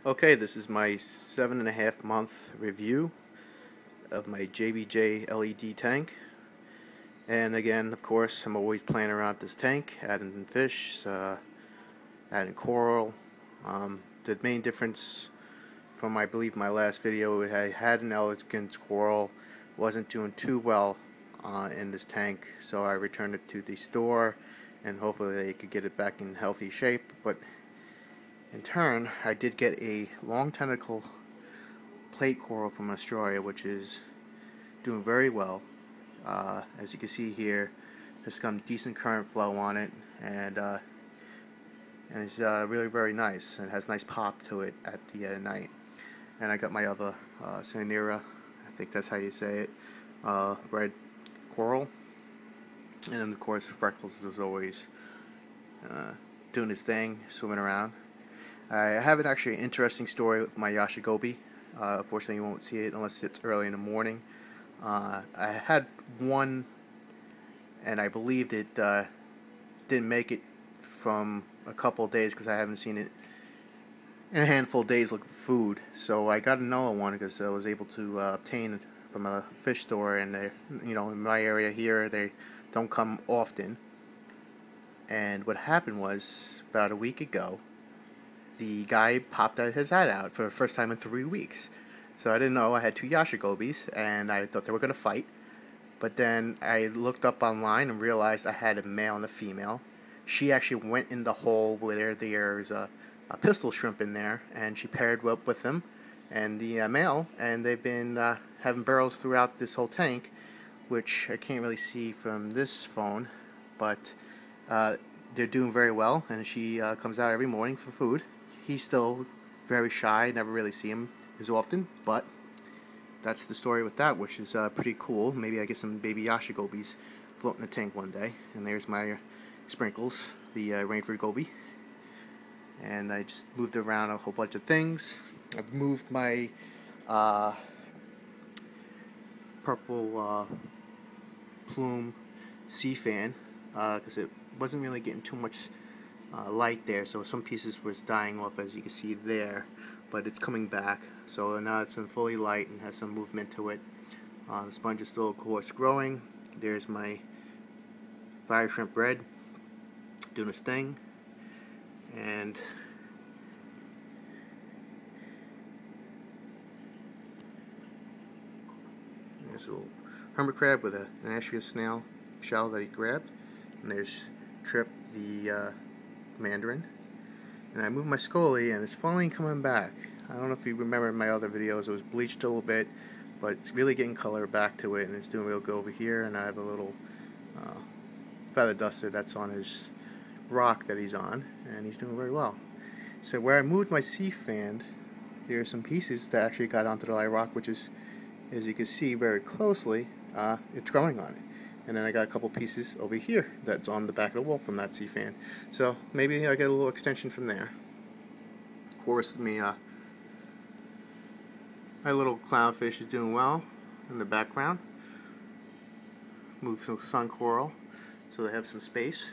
Okay, this is my 7.5 month review of my JBJ LED tank. And again, of course, I'm always playing around with this tank, adding fish, adding coral. The main difference from, I believe, my last video, I had an elegance coral, wasn't doing too well in this tank, so I returned it to the store, and hopefully they could get it back in healthy shape. But in turn, I did get a long tentacle plate coral from Australia, which is doing very well. As you can see here, there's some decent current flow on it, and it's really very nice. It has nice pop to it at the night. And I got my other xenia, I think that's how you say it, red coral, and then of course Freckles is always doing his thing, swimming around. I have actually an interesting story with my yasha goby. Unfortunately, you won't see it unless it's early in the morning. I had one, and I believed it didn't make it from a couple of days because I haven't seen it in a handful of days looking for food. So I got another one because I was able to obtain from a fish store, and they, in my area here, they don't come often. And what happened was, about a week ago, the guy popped his head out for the first time in 3 weeks. So I didn't know I had two yasha gobies, and I thought they were going to fight. But then I looked up online and realized I had a male and a female. She actually went in the hole where there's a pistol shrimp in there, and she paired up with him and the male, and they've been having burrows throughout this whole tank, which I can't really see from this phone, but they're doing very well, and she comes out every morning for food. He's still very shy, never really see him as often, but that's the story with that, which is pretty cool. Maybe I get some baby yasha gobies floating in the tank one day. And there's my sprinkles, the rainford goby. And I just moved around a whole bunch of things. I've moved my purple plume sea fan because it wasn't really getting too much light there, so some pieces was dying off, as you can see there, but it's coming back. So now it's in fully light and has some movement to it. The sponge is still, of course, growing. There's my fire shrimp red doing its thing, and there's a little hermit crab with an astrea snail shell that he grabbed, and there's Trip, the mandarin. And I moved my scully, and it's finally coming back. I don't know if you remember in my other videos, it was bleached a little bit, but it's really getting color back to it, and it's doing real good over here. And I have a little feather duster that's on his rock that he's on, and he's doing very well. So where I moved my sea fan, there are some pieces that actually got onto the light rock, which is, as you can see very closely, it's growing on it. And then I got a couple pieces over here that's on the back of the wall from that sea fan. So maybe I get a little extension from there. Of course, my little clownfish is doing well in the background. Move some sun coral so they have some space.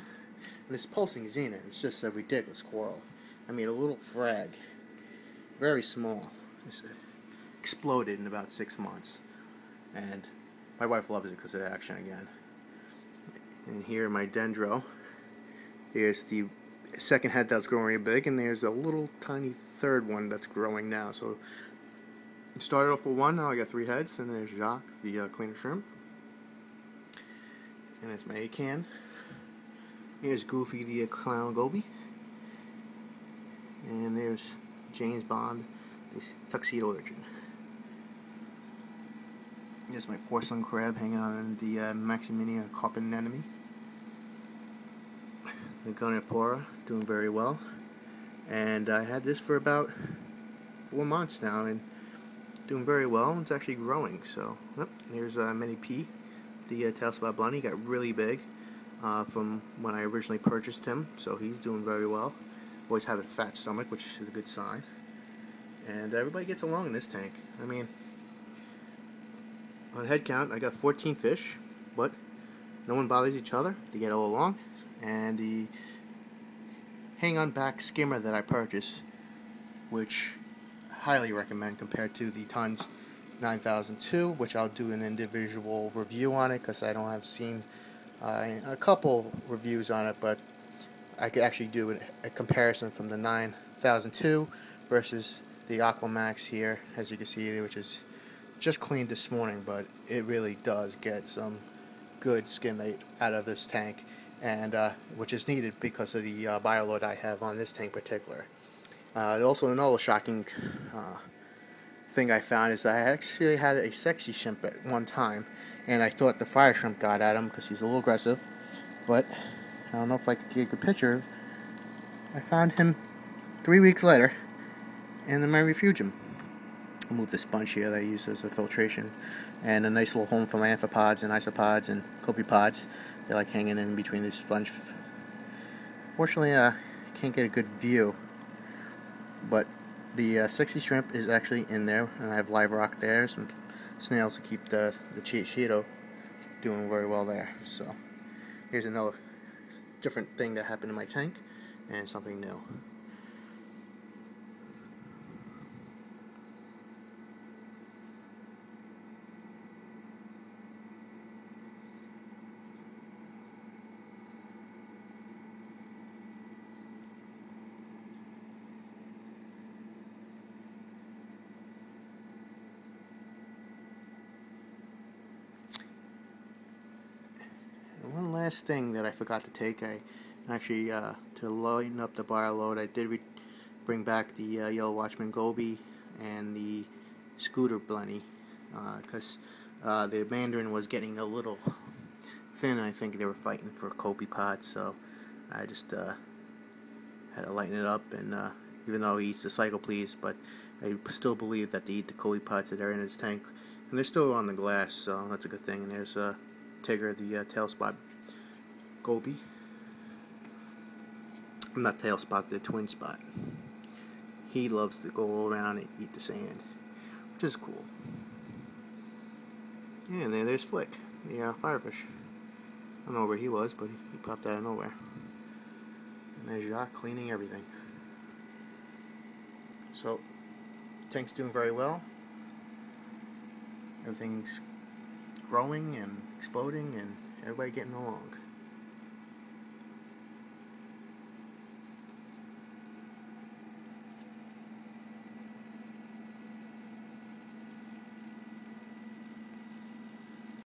And this pulsing xenia is just a ridiculous coral. I mean, a little frag, very small. It's exploded in about 6 months, and my wife loves it because of the action again. And here my dendro. There's the second head that's growing really big, and there's a little tiny third one that's growing now. So it started off with one, now I got 3 heads, and there's Jacques, the cleaner shrimp. And there's my acan. Here's Goofy, the clown goby. And there's James Bond, the tuxedo urchin. Here's my porcelain crab hanging out in the maxima carpet anemone. The goniopora doing very well, and I had this for about 4 months now, and doing very well. It's actually growing. So there's Mini P, the Tailspot Blenny, got really big from when I originally purchased him, so he's doing very well. Always have a fat stomach, which is a good sign, and everybody gets along in this tank. I mean, on head count, I got 14 fish, but no one bothers each other. They get all along. And the hang-on back skimmer that I purchased, which highly recommend compared to the Tons 9002, which I'll do an individual review on it because I don't have seen a couple reviews on it, but I could actually do a comparison from the 9002 versus the Aquamaxx here, as you can see, which is just cleaned this morning, but it really does get some good skin rate out of this tank, and which is needed because of the bioload I have on this tank in particular. Also, another shocking thing I found is I actually had a sexy shrimp at one time, and I thought the fire shrimp got at him because he's a little aggressive, but I don't know if I could get a good picture of. I found him 3 weeks later in my refugium. I'll move the sponge here that I use as a filtration, and a nice little home for my amphipods and isopods and copypods. They like hanging in between this sponge. Fortunately, I can't get a good view, but the sexy shrimp is actually in there, and I have live rock there, some snails to keep the Cheeto doing very well there. So here's another different thing that happened in my tank, and something new. One last thing that I forgot to take, I actually, to lighten up the bioload, I did bring back the yellow watchman goby and the scooter Blenny, because the mandarin was getting a little thin, and I think they were fighting for copypods, so I just had to lighten it up, and even though he eats the cyclopleas, but I still believe that they eat the copypods that are in his tank, and they're still on the glass, so that's a good thing. And there's Tigger, the Tailspot goby. Not Tailspot, the twin spot. He loves to go around and eat the sand, which is cool. Yeah, and there's Flick, the firefish. I don't know where he was, but he popped out of nowhere. And there's Jacques cleaning everything. So, tank's doing very well. Everything's growing and exploding, and everybody getting along.